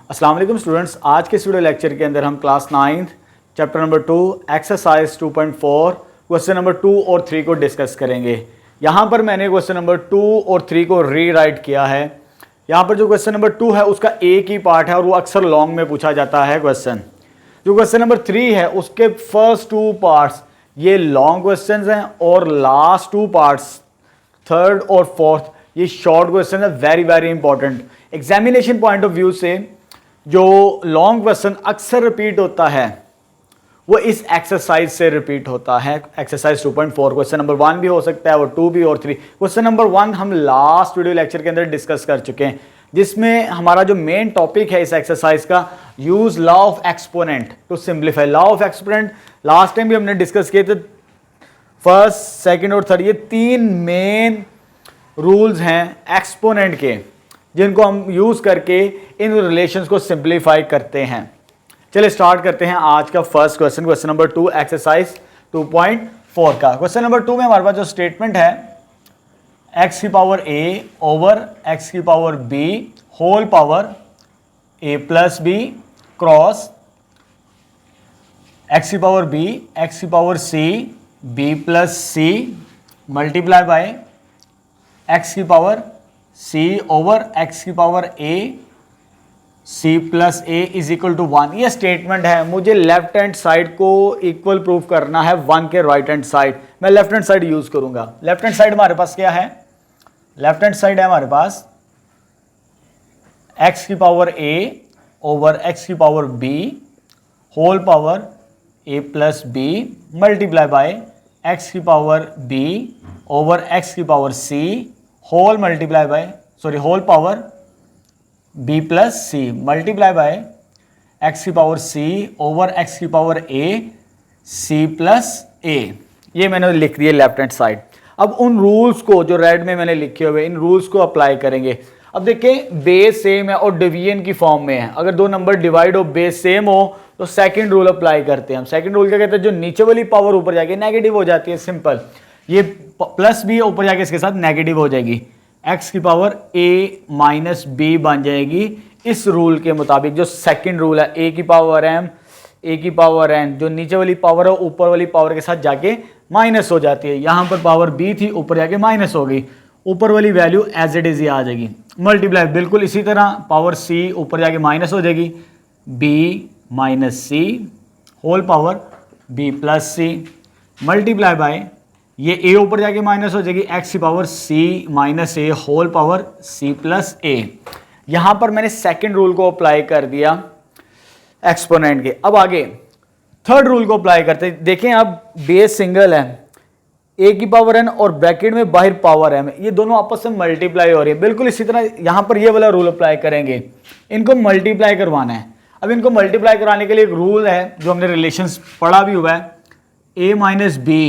अस्सलाम वालेकुम स्टूडेंट्स, आज के वीडियो लेक्चर के अंदर हम class 9 chapter number 2 exercise 2.4 question number 2 और 3 को डिस्कस करेंगे। यहाँ पर मैंने क्वेश्चन नंबर 2 और 3 को रीराइट किया है। यहाँ पर जो क्वेश्चन नंबर 2 है उसका एक ही पार्ट है और वो अक्सर लॉन्ग में पूछा जाता है क्वेश्चन। जो क्वेश्चन नंबर 3 है उसके फर्स्ट 2 पार्ट्स ये लॉन्ग क्वेश्चन हैं और लास्ट 2 पार्ट्स थर्ड और फोर्थ ये शॉर्ट क्वेश्चन है। Very very important examination point of view से जो लॉन्ग क्वेश्चन अक्सर रिपीट होता है वो इस एक्सरसाइज से रिपीट होता है। एक्सरसाइज 2.4 क्वेश्चन नंबर 1 भी हो सकता है और 2 भी और 3। क्वेश्चन नंबर 1 हम लास्ट वीडियो लेक्चर के अंदर डिस्कस कर चुके हैं, जिसमें हमारा जो मेन टॉपिक है इस एक्सरसाइज का use law of exponent to simplify. Law of exponent last time भी हमने डिस्कस किए थे। फर्स्ट, सेकेंड और थर्ड ये 3 मेन रूल्स हैं एक्सपोनेंट के, जिनको हम यूज करके इन रिलेशंस को सिंप्लीफाई करते हैं। चलिए स्टार्ट करते हैं आज का first question, question number 2 exercise 2.4 का। क्वेश्चन नंबर 2 में हमारे पास जो स्टेटमेंट है x की पावर a ओवर x की power b whole power a plus b cross x की पावर b x की power c b plus c multiply by x की पावर c ओवर x की power a c plus a is equal to 1। ये statement है। मुझे left hand side को equal prove करना है 1 के राइट हैंड साइड। मैं लेफ्ट हैंड साइड यूज करूंगा। लेफ्ट हैंड साइड हमारे पास क्या है? लेफ्ट हैंड साइड है हमारे पास x की पावर a ओवर x की power b whole power a plus b multiply by x की पावर b ओवर x की power c whole multiply by whole power b plus c multiply by x की power c over x की power a c plus a। ये मैंने लिख दिया left hand side. अब उन रूल्स को जो रेड में मैंने लिखे हुए इन रूल्स को अप्लाई करेंगे। अब देखें बेस सेम है और डिवीजन की फॉर्म में है। अगर दो नंबर डिवाइड हो बेस सेम हो तो सेकंड रूल अप्लाई करते हैं हम। सेकंड रूल क्या कहते हैं? जो नीचे वाली पावर ऊपर जाके नेगेटिव हो जाती है। सिंपल, ये प्लस बी ऊपर जाके इसके साथ नेगेटिव हो जाएगी, x की पावर a माइनस b बन जाएगी। इस रूल के मुताबिक जो सेकंड रूल है a की पावर m a की पावर n, जो नीचे वाली पावर है ऊपर वाली पावर के साथ जाके माइनस हो जाती है। यहां पर पावर b थी ऊपर जाके माइनस हो गई, ऊपर वाली वैल्यू एज इट इज आ जाएगी। मल्टीप्लाई बिल्कुल इसी तरह पावर c ऊपर जाके माइनस हो जाएगी b minus c whole power b plus c multiply by ये a ऊपर जाके माइनस हो जाएगी x की power c minus a whole power c plus a। यहां पर मैंने सेकंड रूल को अप्लाई कर दिया एक्सपोनेंट के। अब आगे थर्ड रूल को अप्लाई करते हैं। देखें अब बेस सिंगल है, a की पावर n और ब्रैकेट में बाहर पावर m, ये दोनों आपस में मल्टीप्लाई हो रही है। बिल्कुल इसी तरह यहां पर ये वाला रूल अप्लाई करेंगे। इनको मल्टीप्लाई करवाना है। अब इनको मल्टीप्लाई कराने के लिए एक रूल है जो हमने रिलेशंस पढ़ा भी हुआ है, a minus b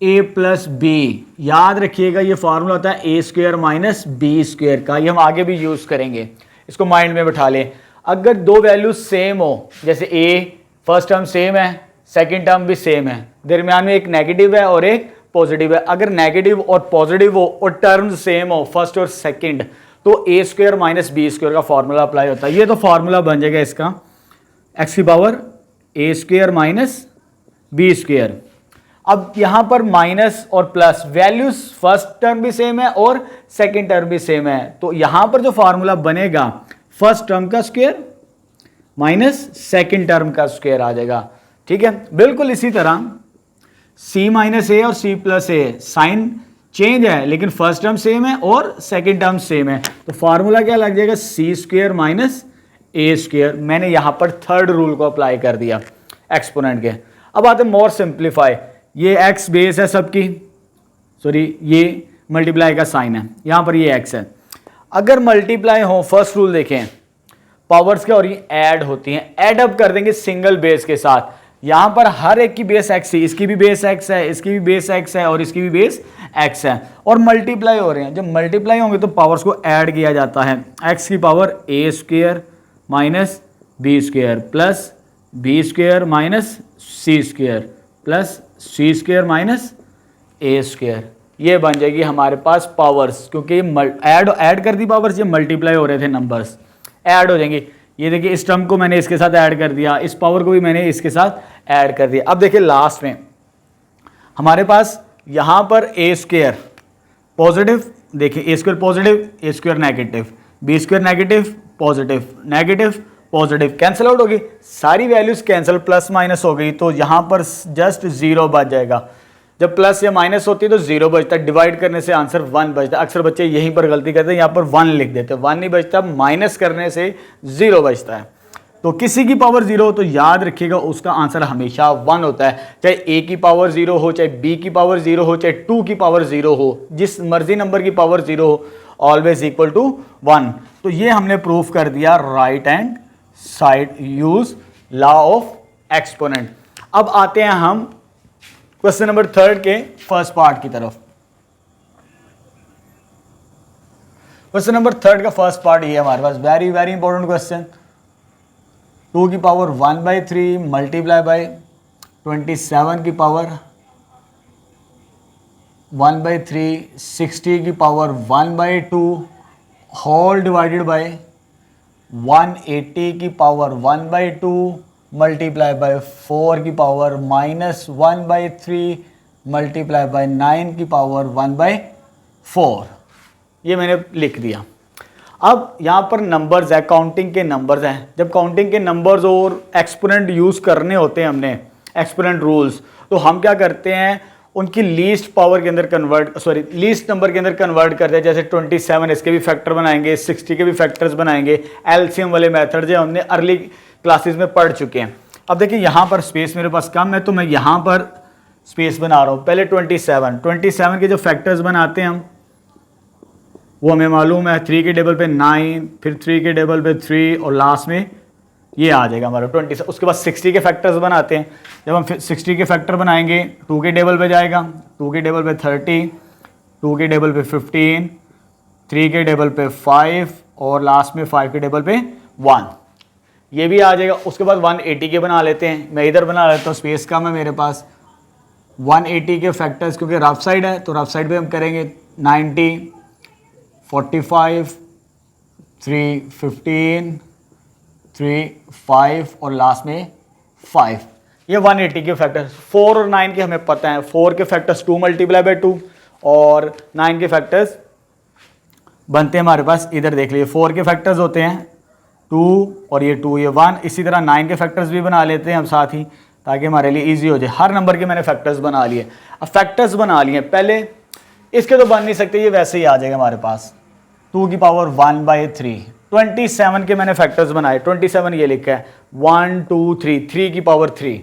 a plus B. याद रखिएगा ये फार्मूला होता है a square minus B square का। ये हम आगे भी यूज करेंगे, इसको माइंड में बैठा लें। अगर दो वैल्यू सेम हो, जैसे a फर्स्ट टर्म सेम है सेकंड टर्म भी सेम है, दरमियान में एक नेगेटिव है और एक पॉजिटिव है। अगर नेगेटिव और पॉजिटिव हो और टर्म्स सेम हो फर्स्ट और सेकंड, तो a square minus B square का फार्मूला अप्लाई होता है। ये तो फार्मूला बन जाएगा इसका x की power a square minus B square. अब यहां पर माइनस और प्लस वैल्यूज फर्स्ट टर्म भी सेम है और सेकंड टर्म भी सेम है, तो यहां पर जो फार्मूला बनेगा फर्स्ट टर्म का स्क्वायर माइनस सेकंड टर्म का स्क्वायर आ जाएगा। ठीक है, बिल्कुल इसी तरह c माइनस ए और c प्लस ए, साइन चेंज है लेकिन फर्स्ट टर्म सेम है और सेकंड टर्म सेम है, तो फार्मूला क्या लग जाएगा c square minus A square. मैंने यहां पर थर्ड रूल को अप्लाई कर दिया एक्सपोनेंट के। अब आते हैं मोर सिंप्लीफाई। ये x बेस है सबकी, ये मल्टीप्लाई का साइन है, यहां पर ये x है। अगर मल्टीप्लाई हो, फर्स्ट रूल देखें पावर्स क्या हो रही है? ऐड होती हैं। ऐड अप कर देंगे सिंगल बेस के साथ। यहां पर हर एक की बेस x है, इसकी भी बेस x है, इसकी भी बेस x है और इसकी भी बेस x है, और मल्टीप्लाई हो रहे हैं। जब मल्टीप्लाई होंगे तो पावर्स को ऐड किया जाता है। x की power a square minus b square plus b square minus c square plus C square minus A square. ये बन जाएगी हमारे पास पावर्स, क्योंकि ऐड कर दी पावर्स, ये मल्टीप्लाई हो रहे थे नंबर्स, ऐड हो जाएंगे। ये देखिए इस टर्म को मैंने इसके साथ ऐड कर दिया, इस पावर को भी मैंने इसके साथ ऐड कर दिया। अब देखिए लास्ट में हमारे पास यहाँ पर ए स्क्वायर पॉजिटिव, देखिए a square positive, a square negative, b square negative, positive negative positive, cancel out होगी, सारी वैल्यूज कैंसिल, प्लस माइनस हो गई, तो यहाँ पर जस्ट 0 बच जाएगा। जब प्लस या माइनस होती है तो 0 बचता है, डिवाइड करने से आंसर 1 बचता है। अक्सर बच्चे यहीं पर गलती करते हैं, यहाँ पर 1 लिख देते हैं, 1 नहीं बचता, माइनस करने से 0 बचता है। तो किसी की पावर 0 हो तो याद रखिएगा उसका आंसर हमेशा 1 होता है, चाहे a की पावर 0 हो, चाहे b की पावर 0 हो, चाहे 2 की पावर 0 हो, जिस मर्जी नंबर की पावर 0 हो, ऑलवेज इक्वल टू 1। तो ये हमने प्रूफ कर दिया right hand side use law of exponent. अब आते हैं हम क्वेश्चन नंबर 3 के फर्स्ट पार्ट की तरफ। क्वेश्चन नंबर 3 का फर्स्ट पार्ट ये है हमारे पास, वेरी वेरी इंपॉर्टेंट क्वेश्चन। 2 की पावर 1/3 मल्टीप्लाई बाय 27 की पावर 1/3 60 की पावर 1/2 होल डिवाइडेड बाय 180 की पावर 1/2 मल्टीप्लाई बाय 4 की पावर -1/3 मल्टीप्लाई बाय 9 की पावर 1/4। ये मैंने लिख दिया। अब यहाँ पर नंबर्स है, काउंटिंग के नंबर्स हैं। जब काउंटिंग के नंबर्स और एक्सपोनेंट यूज़ करने होते हैं हमने, एक्सपोनेंट रूल्स, तो हम क्या करते हैं उनकी लीस्ट पावर के अंदर लीस्ट नंबर के अंदर कन्वर्ट करते हैं। जैसे 27 इसके भी फैक्टर बनाएंगे, 60 के भी फैक्टर्स बनाएंगे। एलसीएम वाले मेथड जो हमने अर्ली क्लासेस में पढ़ चुके हैं। अब देखिए यहाँ पर स्पेस मेरे पास कम है तो मैं यहाँ पर स्पेस बना रहा हूँ। पहले 27 के जो फैक्टर्स बनाते हैं हम, वो हमें मालूम है। 3 के टेबल पे 9, फिर 3 के टेबल पे 3 और लास्ट में ये आ जाएगा हमारा 20। उसके बाद 60 के फैक्टर्स बनाते हैं। जब हम 60 के फैक्टर बनाएंगे 2 के टेबल पे जाएगा, 2 के टेबल पे 30, 2 के टेबल पे 15, 3 के टेबल पे 5 और लास्ट में 5 के टेबल पे 1, ये भी आ जाएगा। उसके बाद 180 के बना लेते हैं। मैं इधर बना लेता हूँ, स्पेस कम है मेरे पास। 180 के फैक्टर्स क्योंकि रफ साइड है तो रफ साइड पे हम करेंगे 90, 45, 3, 15, 3, 5 और लास्ट में 5। ये 180 के फैक्टर्स। 4 और 9 के हमें पता है। 4 के फैक्टर्स 2 मल्टीप्लाई बाय 2 और 9 के फैक्टर्स बनते हैं हमारे पास, इधर देख लीजिए 4 के फैक्टर्स होते हैं 2 और ये 2 ये 1। इसी तरह 9 के फैक्टर्स भी बना लेते हैं हम साथ ही, ताकि हमारे लिए ईजी हो जाए। हर नंबर के मैंने फैक्टर्स बना लिए। अब फैक्टर्स बना लिए, पहले इसके तो बन नहीं सकते, ये वैसे ही आ जाएगा हमारे पास। 2 की पावर 1/3। 27 के मैंने फैक्टर्स बनाए। 27 ये लिखा है 1 2 3, 3 की पावर 3,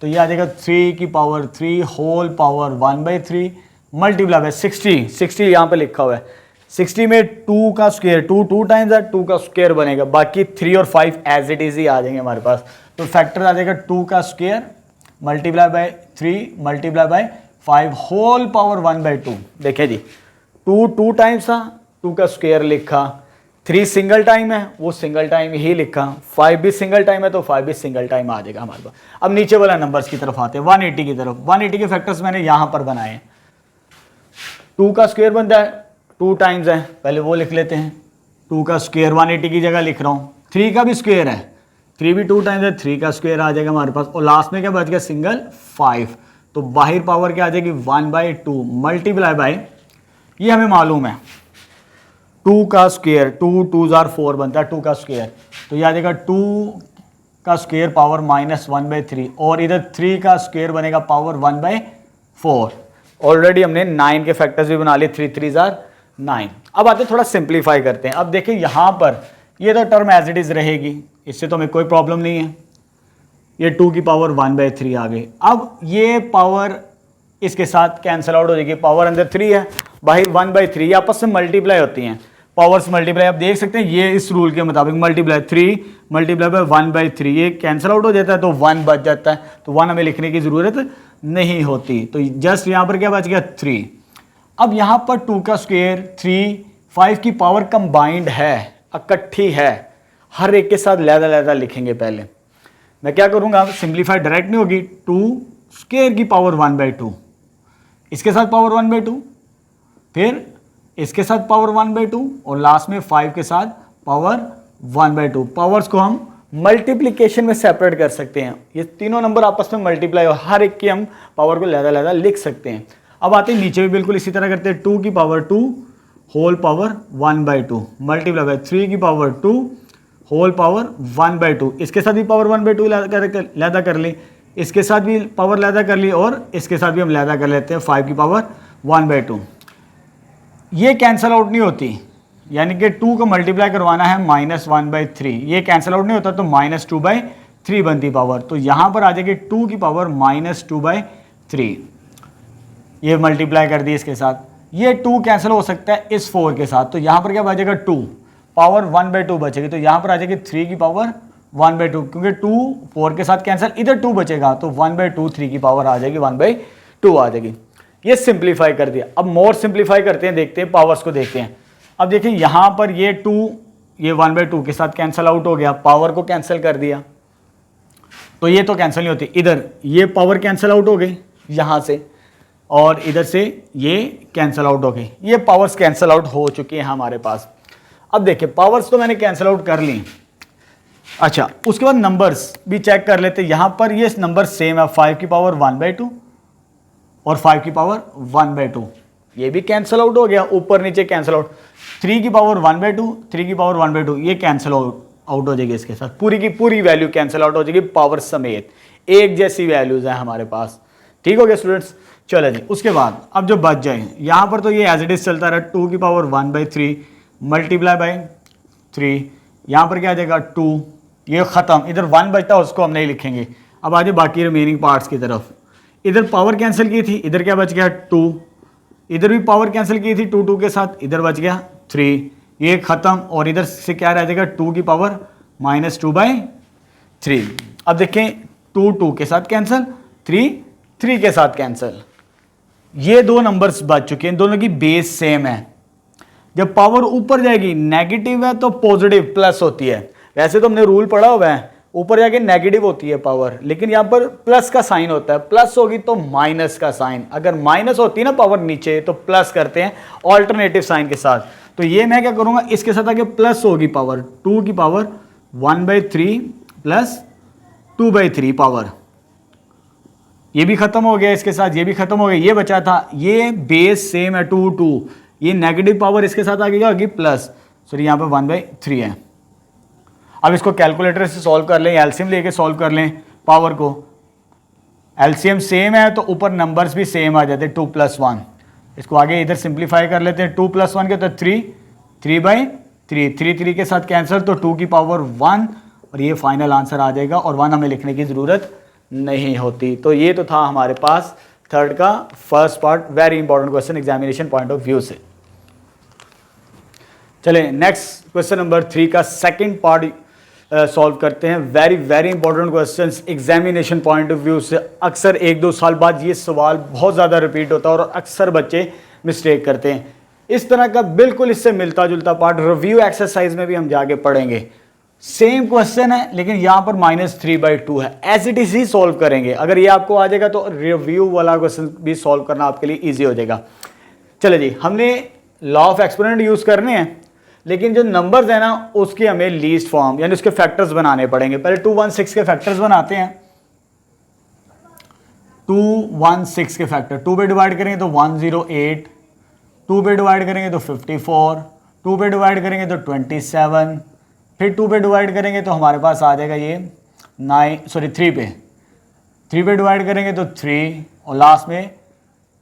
तो ये आ जाएगा 3 की power 3 whole power 1/3 multiply by 60 यहाँ पे लिखा हुआ है। 60 में 2 का स्क्वायर, 2 टाइम्स है, 2 का स्क्वायर बनेगा, बाकी 3 और 5 एज इट इज ही आ जाएंगे हमारे पास। तो फैक्टर आ जाएगा 2 का square multiply by 3 multiply by 5 whole power 1/2। देखिए जी 2 टाइम्स था, 2 का स्क्वायर लिखा, 3 सिंगल टाइम है वो सिंगल टाइम ही लिखा, 5 भी सिंगल टाइम है तो 5 भी सिंगल टाइम आ जाएगा हमारे पास। अब नीचे वाला नंबर्स की तरफ आते हैं, 180 की तरफ। 180 के फैक्टर्स मैंने यहाँ पर बनाए हैं। 2 का स्क्वायर बनता है 2 टाइम्स है, पहले वो लिख लेते हैं। 2 का स्क्वायर 180 की जगह लिख रहा हूँ। 3 का भी स्क्वायर है, 3 भी 2 टाइम्स है, 3 का स्क्वायर आ जाएगा हमारे पास। और लास्ट में क्या बच गया सिंगल 5, तो बाहर पावर क्या आ जाएगी 1/2 मल्टीप्लाई बाय, ये हमें मालूम है 2 का स्क्वायर, 2 2s are 4 बनता है 2 का स्क्वायर, तो ये आ जाएगा 2 का स्क्वायर पावर -1/3 और इधर 3 का स्क्वायर बनेगा पावर 1/4। ऑलरेडी हमने 9 के फैक्टर्स भी बना लिए, 3 3s are 9। अब आते थोड़ा सिंप्लीफाई करते हैं। अब देखिए यहाँ पर ये तो टर्म एज इट इज रहेगी, इससे तो हमें कोई प्रॉब्लम नहीं है। ये 2 की पावर 1/3 आ गई। अब ये पावर इसके साथ कैंसिल आउट हो जाएगी, पावर अंदर 3 है, बाहर 1/3, आपस में मल्टीप्लाई होती हैं, पावर्स मल्टीप्लाई। आप देख सकते हैं ये इस रूल के मुताबिक मल्टीप्लाई 3 मल्टीप्लाई बाय 1/3, ये कैंसिल आउट हो जाता है तो 1 बच जाता है, तो 1 हमें लिखने की ज़रूरत नहीं होती। तो जस्ट यहाँ पर क्या बच गया 3। अब यहाँ पर 2 का स्क्वायर 3 5 की पावर कंबाइंड है, इकट्ठी है, हर एक के साथ लहदा लिखेंगे। पहले मैं क्या करूँगा, सिंप्लीफाई डायरेक्ट नहीं होगी, 2 स्क्वायर की पावर 1/2, इसके साथ पावर 1/2, फिर इसके साथ पावर 1/2 और लास्ट में 5 के साथ पावर 1/2। पावर्स को हम मल्टीप्लिकेशन में सेपरेट कर सकते हैं, ये तीनों नंबर आपस में मल्टीप्लाई हो, हर एक की हम पावर को लहदा लिख सकते हैं। अब आते हैं नीचे भी बिल्कुल इसी तरह करते हैं, 2 की power 2 whole power 1/2 multiply by 3 की पावर 2 होल पावर 1/2। इसके साथ भी पावर 1/2 लहदा कर ली, इसके साथ भी पावर लहदा कर ली, और इसके साथ भी हम लहदा कर लेते हैं 5 की पावर 1/2। ये कैंसल आउट नहीं होती, यानी कि 2 को मल्टीप्लाई करवाना है -1/3, ये कैंसल आउट नहीं होता तो -2/3 बनती पावर। तो यहाँ पर आ जाएगी 2 की पावर -2/3, ये मल्टीप्लाई कर दी इसके साथ, ये 2 कैंसिल हो सकता है इस 4 के साथ, तो यहाँ पर क्या बचेगा 2 पावर 1/2 बचेगी, तो यहाँ पर आ जाएगी 3 की पावर 1/2, क्योंकि 2 4 के साथ कैंसिल, इधर 2 बचेगा तो 1/2 3 की पावर आ जाएगी 1/2 आ जाएगी। ये सिंप्लीफाई कर दिया। अब मोर सिंप्लीफाई करते हैं, देखते हैं पावर्स को देखते हैं। अब देखिए यहाँ पर ये 2 ये 1/2 के साथ कैंसिल आउट हो गया, पावर को कैंसिल कर दिया, तो ये तो कैंसिल नहीं होती, इधर ये पावर कैंसिल आउट हो गई यहाँ से, और इधर से ये कैंसिल आउट हो गई, ये पावर्स कैंसिल आउट हो चुकी हैं हमारे पास। अब देखिए पावर्स तो मैंने कैंसिल आउट कर ली। अच्छा, उसके बाद नंबर्स भी चेक कर लेते हैं। यहाँ पर ये नंबर सेम है, 5 की पावर 1/2 और 5 की पावर 1/2, ये भी कैंसिल आउट हो गया, ऊपर नीचे कैंसिल आउट। 3 की पावर 1/2 3 की पावर 1/2 ये कैंसिल आउट हो जाएगी, इसके साथ पूरी की पूरी वैल्यू कैंसिल आउट हो जाएगी पावर समेत, एक जैसी वैल्यूज है हमारे पास। ठीक हो गया स्टूडेंट्स, चलो जी। उसके बाद अब जो बच जाए, यहाँ पर तो ये एज इट इज चलता रहा, 2 की पावर 1/3 मल्टीप्लाई बाय 3, यहाँ पर क्या आ जाएगा 2, ये ख़त्म, इधर 1 बचता है उसको हम नहीं लिखेंगे। अब आ जाए बाकी रिमेनिंग पार्ट्स की तरफ, इधर पावर कैंसिल की थी, इधर क्या बच गया 2, इधर भी पावर कैंसिल की थी 2 के साथ, इधर बच गया 3, ये ख़त्म, और इधर से क्या रह जाएगा 2 की पावर -2/3। अब देखें 2 के साथ कैंसिल, 3 के साथ कैंसिल, ये दो नंबर्स बच चुके हैं, दोनों की बेस सेम है। जब पावर ऊपर जाएगी नेगेटिव है तो पॉजिटिव प्लस होती है, वैसे तो हमने रूल पढ़ा हुआ है ऊपर जाके नेगेटिव होती है पावर, लेकिन यहाँ पर प्लस का साइन होता है, प्लस होगी तो माइनस का साइन, अगर माइनस होती है ना पावर नीचे तो प्लस करते हैं ऑल्टरनेटिव साइन के साथ। तो ये मैं क्या करूँगा, इसके साथ आगे प्लस होगी पावर, 2 की पावर 1/3 प्लस 2/3 पावर, ये भी खत्म हो गया, इसके साथ ये भी खत्म हो गया, ये बचा था, ये बेस सेम है 2, ये नेगेटिव पावर इसके साथ आ गई प्लस, सॉरी यहाँ पे 1/3 है। अब इसको कैलकुलेटर से सॉल्व कर लें, एलसीएम लेके सॉल्व कर लें पावर को, एलसीएम सेम है तो ऊपर नंबर्स भी सेम आ जाते हैं 2 + 1। इसको आगे इधर सिंप्लीफाई कर लेते हैं, 2 + 1 के तो 3/3, 3 के साथ कैंसिल, तो 2 की पावर 1, और ये फाइनल आंसर आ जाएगा, और 1 हमें लिखने की ज़रूरत नहीं होती। तो ये तो था हमारे पास थर्ड का first part, very important question examination point of view से। चले नेक्स्ट क्वेश्चन नंबर 3 का सेकंड पार्ट सॉल्व करते हैं। Very important questions examination point of view से, अक्सर 1-2 साल बाद ये सवाल बहुत ज़्यादा रिपीट होता है और अक्सर बच्चे मिस्टेक करते हैं। इस तरह का बिल्कुल इससे मिलता जुलता पार्ट रिव्यू एक्सरसाइज में भी हम जाके पढ़ेंगे। सेम क्वेश्चन है लेकिन यहाँ पर -3/2 है, एज इट इज ही सॉल्व करेंगे। अगर ये आपको आ जाएगा तो रिव्यू वाला क्वेश्चन भी सॉल्व करना आपके लिए ईजी हो जाएगा। चले जी, हमने लॉ ऑफ एक्सपोनेंट यूज़ करने हैं, लेकिन जो नंबर्स है ना उसके हमें लीस्ट फॉर्म यानी उसके फैक्टर्स बनाने पड़ेंगे। पहले 216 के फैक्टर्स बनाते हैं। 216 के फैक्टर, 2 पे डिवाइड करेंगे तो 108, 2 पे डिवाइड करेंगे तो 54, 2 पे डिवाइड करेंगे तो 27, फिर 2 पे डिवाइड करेंगे तो हमारे पास आ जाएगा ये 3 पे डिवाइड करेंगे तो 3, और लास्ट में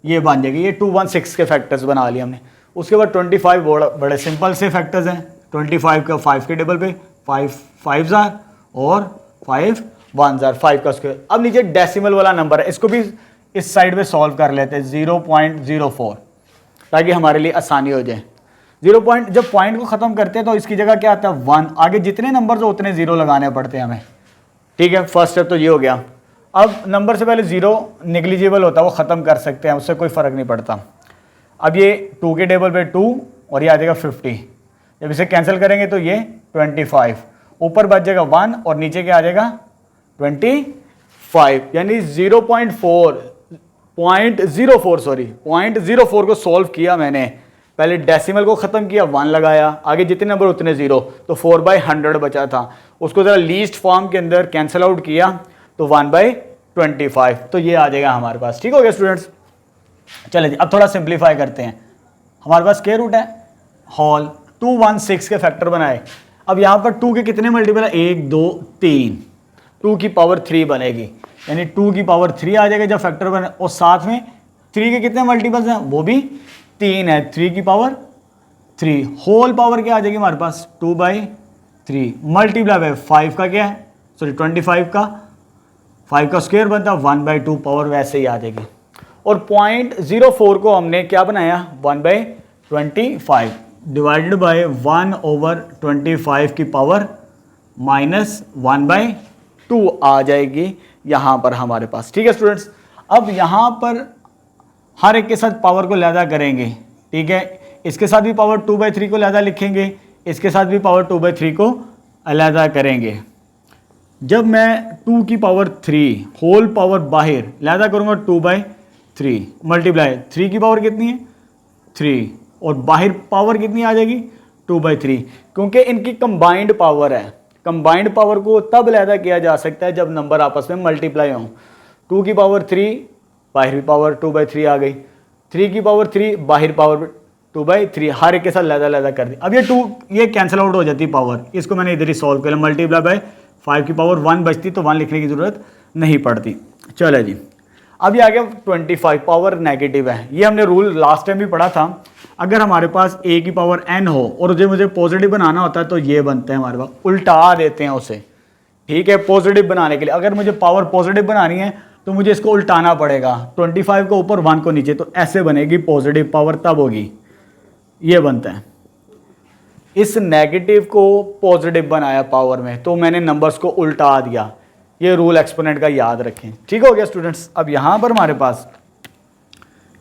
ये बन जाएगी। ये 216 के फैक्टर्स बना लिए हमने। उसके बाद 25 बड़े सिंपल से फैक्टर्स हैं। 25 का 5 के टेबल पे 5 5s और 5 1s, 5 का स्क्वायर। अब नीचे डेसिमल वाला नंबर है, इसको भी इस साइड पे सॉल्व कर लेते हैं 0.04, ताकि हमारे लिए आसानी हो जाए। 0. जब पॉइंट को ख़त्म करते हैं तो इसकी जगह क्या आता है 1, आगे जितने नंबर हो उतने 0 लगाने पड़ते हैं हमें। ठीक है, फर्स्ट स्टेप तो ये हो गया। अब नंबर से पहले 0 निगलिजिबल होता है, वो ख़त्म कर सकते हैं, उससे कोई फ़र्क नहीं पड़ता। अब ये 2 के टेबल पे 2 और ये आ जाएगा 50, जब इसे कैंसिल करेंगे तो ये 25, ऊपर बच जाएगा 1 और नीचे क्या आ जाएगा 25, यानी 0.04 को सॉल्व किया मैंने पहले डेसिमल को ख़त्म किया, 1 लगाया, आगे जितने नंबर उतने 0, तो 4/100 बचा था, उसको ज़रा लीस्ट फॉर्म के अंदर कैंसिल आउट किया तो 1/25, तो ये आ जाएगा हमारे पास। ठीक हो गया स्टूडेंट्स। चले जी अब थोड़ा सिंप्लीफाई करते हैं। हमारे पास स्क्वायर रूट है, होल 216 के फैक्टर बनाए। अब यहाँ पर 2 के कितने मल्टीपल, 1 2 3, 2 की पावर 3 बनेगी, यानी 2 की पावर 3 आ जाएगा जब फैक्टर बने, और साथ में 3 के कितने मल्टीपल्स हैं, वो भी 3 है, 3 की पावर 3, होल पावर क्या आ जाएगी हमारे पास 2/3 मल्टीप्लाई बाय 5 का क्या है, सॉरी 25 का, 5 का स्क्वायर बनता है 1/2, पावर वैसे ही आ जाएगी। और 0.04 को हमने क्या बनाया 1/25 डिवाइडेड बाय 1/25 की पावर -1/2 आ जाएगी यहाँ पर हमारे पास। ठीक है स्टूडेंट्स। अब यहाँ पर हर एक के साथ पावर को लैदा करेंगे, ठीक है, इसके साथ भी पावर 2/3 को लैदा लिखेंगे, इसके साथ भी पावर 2/3 को अलहदा करेंगे। जब मैं 2 की पावर 3 होल पावर बाहर लैदा करूँगा 2/3 मल्टीप्लाई 3 की पावर कितनी है 3, और बाहर पावर कितनी आ जाएगी 2/3, क्योंकि इनकी कंबाइंड पावर है। कंबाइंड पावर को तब लैदा किया जा सकता है जब नंबर आपस में मल्टीप्लाई हों। 2 की पावर 3 बाहर भी पावर 2/3 आ गई, 3 की पावर 3 बाहर पावर 2/3, हर एक के साथ लैदा कर दी। अब ये कैंसिल आउट हो जाती है पावर, इसको मैंने इधर ही सॉल्व किया, मल्टीप्लाई बाय 5 की पावर 1 बचती तो 1 लिखने की ज़रूरत नहीं पड़ती। चलो जी अब ये आ गया 25, पावर नेगेटिव है। ये हमने रूल लास्ट टाइम भी पढ़ा था, अगर हमारे पास a की पावर n हो और मुझे पॉजिटिव बनाना होता है तो ये बनते हैं हमारे पास, उल्टा देते हैं उसे। ठीक है, पॉजिटिव बनाने के लिए अगर मुझे पावर पॉजिटिव बनानी है तो मुझे इसको उल्टाना पड़ेगा, 25 को ऊपर 1 को नीचे, तो ऐसे बनेगी पॉजिटिव पावर, तब होगी, ये बनता है। इस नेगेटिव को पॉजिटिव बनाया पावर में, तो मैंने नंबर्स को उल्टा दिया। ये रूल एक्सपोनेंट का याद रखें। ठीक हो गया स्टूडेंट्स। अब यहाँ पर हमारे पास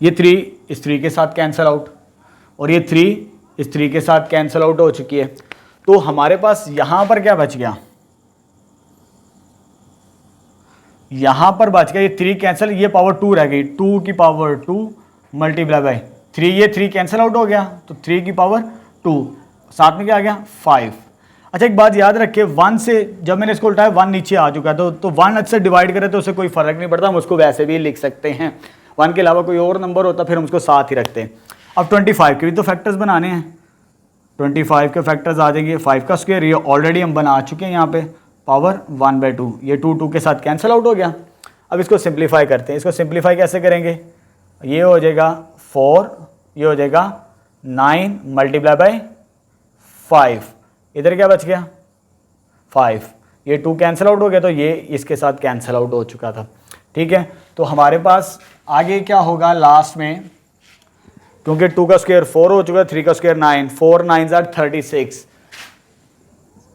ये 3 इस 3 के साथ कैंसिल आउट, और ये 3 इस 3 के साथ कैंसिल आउट हो चुकी है, तो हमारे पास यहाँ पर क्या बच गया, यहाँ पर बच गया ये 3 कैंसिल, ये पावर 2 रह गई, 2 की पावर 2 मल्टीप्लाई बाय 3, ये 3 कैंसिल आउट हो गया, तो 3 की पावर 2, साथ में क्या आ गया 5। अच्छा एक बात याद रखिए, 1 से जब मैंने इसको उल्टाया 1 नीचे आ चुका है, तो 1 से डिवाइड करें तो उससे कोई फ़र्क नहीं पड़ता, हम उसको वैसे भी लिख सकते हैं। 1 के अलावा कोई और नंबर होता फिर हम उसको साथ ही रखते हैं। अब 25 के भी तो फैक्टर्स बनाने हैं, 25 के फैक्टर्स आ जाएंगे, 5 का स्क्वायर ये ऑलरेडी हम बना चुके हैं यहाँ पे, पावर 1/2, ये 2 के साथ कैंसिल आउट हो गया। अब इसको सिंप्लीफाई करते हैं। इसको सिंप्लीफाई कैसे करेंगे, ये हो जाएगा 4, ये हो जाएगा 9 मल्टीप्लाई बाय 5, इधर क्या बच गया 5, ये 2 कैंसिल आउट हो गया, तो ये इसके साथ कैंसिल आउट हो चुका था। ठीक है, तो हमारे पास आगे क्या होगा लास्ट में, क्योंकि 2 का स्क्वायर 4 हो चुका है, 3 का स्क्वायर 9, 4 9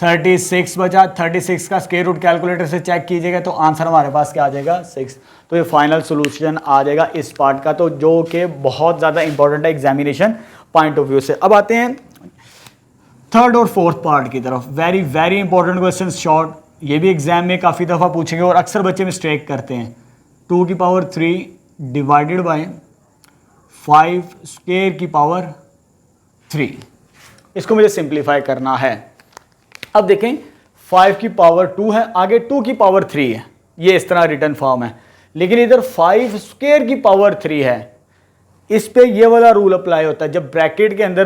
36 बचा, 36 का स्क्वायर रूट कैलकुलेटर से चेक कीजिएगा तो आंसर हमारे पास क्या आ जाएगा 6। तो ये फाइनल सोल्यूशन आ जाएगा इस पार्ट का, तो जो कि बहुत ज़्यादा इंपॉर्टेंट है एग्जामिनेशन पॉइंट ऑफ व्यू से। अब आते हैं थर्ड और फोर्थ पार्ट की तरफ। Very very important question, short, ये भी एग्जाम में काफ़ी दफ़ा पूछेंगे और अक्सर बच्चे मिस्टेक करते हैं। 2 की पावर 3 डिवाइडेड बाय 5 स्क्वायर की पावर 3, इसको मुझे सिंप्लीफाई करना है। अब देखें 5 की पावर 2 है, आगे 2 की पावर 3 है, ये इस तरह रिटर्न फॉर्म है, लेकिन इधर 5 स्क्वायर की पावर 3 है। इस पे ये वाला रूल अप्लाई होता है, जब ब्रैकेट के अंदर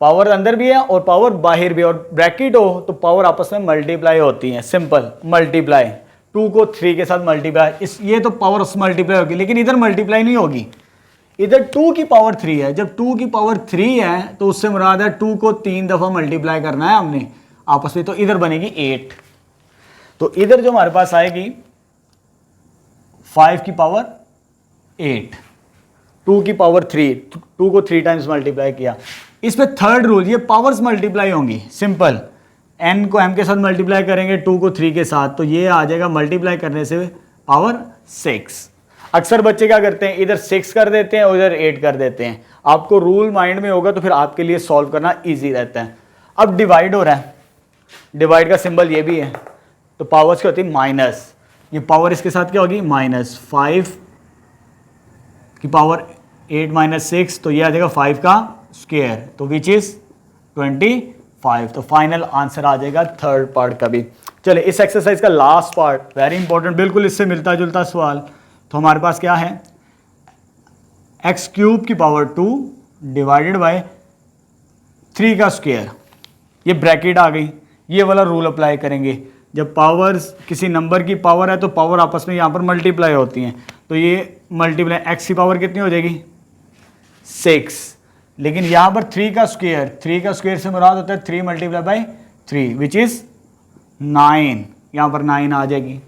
पावर अंदर भी है और पावर बाहर भी, और ब्रैकेट हो तो पावर आपस में मल्टीप्लाई होती है, सिंपल मल्टीप्लाई, 2 को 3 के साथ मल्टीप्लाई, ये तो पावर मल्टीप्लाई होगी, लेकिन इधर मल्टीप्लाई नहीं होगी, इधर 2 की पावर 3 है। जब 2 की पावर 3 है तो उससे मुराद है 2 को 3 दफ़ा मल्टीप्लाई करना है हमने आपस में, तो इधर बनेगी 8। तो इधर जो हमारे पास आएगी 5 की पावर 8, 2 की पावर 3, 2 को 3 टाइम्स मल्टीप्लाई किया। इस पे थर्ड रूल, ये पावर्स मल्टीप्लाई होंगी, सिंपल, n को m के साथ मल्टीप्लाई करेंगे 2 को 3 के साथ, तो ये आ जाएगा मल्टीप्लाई करने से पावर 6। अक्सर बच्चे क्या करते हैं, इधर 6 कर देते हैं और इधर 8 कर देते हैं। आपको रूल माइंड में होगा तो फिर आपके लिए सॉल्व करना ईजी रहता है। अब डिवाइड हो रहा है, डिवाइड का सिंबल ये भी है, तो पावर्स क्या होती है माइनस, ये पावर इसके साथ क्या होगी -5 की पावर 8 माइनस 6 तो ये आ जाएगा 5 का स्क्वायर, तो विच इज़ 25। तो फाइनल आंसर आ जाएगा थर्ड पार्ट का भी। चलिए इस एक्सरसाइज का लास्ट पार्ट वेरी इंपॉर्टेंट, बिल्कुल इससे मिलता जुलता सवाल। तो हमारे पास क्या है, एक्स क्यूब की पावर 2 डिवाइडेड बाय 3 का स्क्वायर, ये ब्रैकेट आ गई। ये वाला रूल अप्लाई करेंगे, जब पावर्स किसी नंबर की पावर है तो पावर आपस में यहाँ पर मल्टीप्लाई होती हैं, तो ये मल्टीप्लाई एक्स की पावर कितनी हो जाएगी 6, लेकिन यहाँ पर 3 का स्क्वायर से मुराद होता है 3 मल्टीप्लाई बाई 3 विच इज़ 9, यहाँ पर 9 आ जाएगी।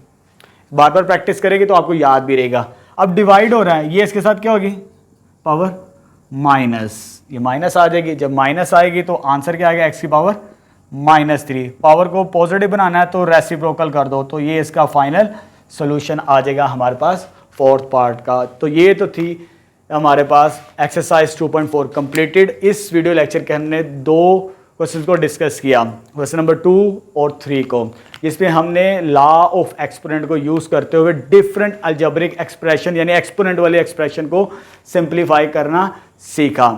बार बार प्रैक्टिस करेंगे तो आपको याद भी रहेगा। अब डिवाइड हो रहा है, ये इसके साथ क्या होगी पावर माइनस, ये माइनस आ जाएगी। जब माइनस आएगी तो आंसर क्या आएगा एक्स की पावर -3। पावर को पॉजिटिव बनाना है तो रेसिप्रोकल कर दो, तो ये इसका फाइनल सोल्यूशन आ जाएगा हमारे पास फोर्थ पार्ट का। तो ये तो थी हमारे पास एक्सरसाइज 2.4 कंप्लीटेड। इस वीडियो लेक्चर के हमने 2 क्वेश्चन को डिस्कस किया, क्वेश्चन नंबर 2 और 3 को, जिसमें हमने लॉ ऑफ एक्सपोनेंट को यूज़ करते हुए डिफरेंट अलजेब्रिक एक्सप्रेशन यानी एक्सपोनेंट वाले एक्सप्रेशन को सिंप्लीफाई करना सीखा।